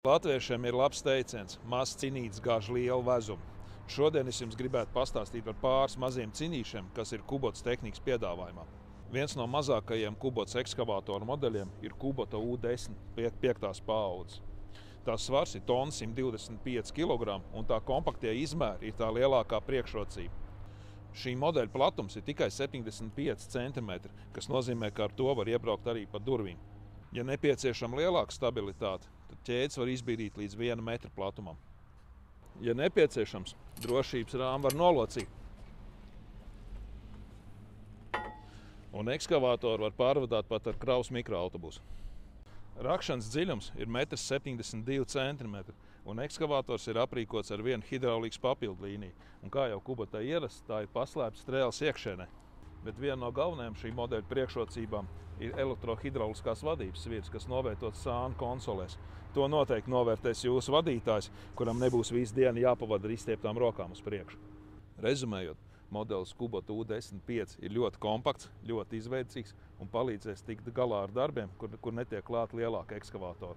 Latviešiem ir labs teiciens – mazs cinītis gāž lielu vezumu. Šodien es jums gribētu pastāstīt par pāris maziem cinīšiem, kas ir Kubotas tehnikas piedāvājumā. Viens no mazākajiem Kubotas ekskavātoru modeļiem ir Kubota U10 5. paaudzes. Tās svars ir 125 kg un tā kompaktie izmēri ir tā lielākā priekšrocība. Šī modeļa platums ir tikai 75 cm, kas nozīmē, ka ar to var iebraukt arī pa durvīm. Ja nepieciešama lielāka stabilitāte, tad ķēdes var izbīdīt līdz 1 metra platumam. Ja nepieciešams, drošības rāmu var nolocīt. Un ekskavātoru var pārvadāt pat ar kravas mikroautobusu. Rakšanas dziļums ir 1,72 cm, un ekskavators ir aprīkots ar vienu hidraulikas papildlīniju. Un kā jau Kubotai ierasts, tā ir paslēpta strēles iekšēnē. Bet viena no galvenajām šī modeļa priekšrocībām ir elektrohidrauliskās vadības svirs, kas novietots sānu konsolēs. To noteikti novērtēs jūsu vadītājs, kuram nebūs visu dienu jāpavada ar izstieptām rokām uz priekšu. Rezumējot, modelis Kubota U10 5 ir ļoti kompakts, ļoti izveicīgs un palīdzēs tikt galā ar darbiem, kur netiek klāt lielāka ekskavātora.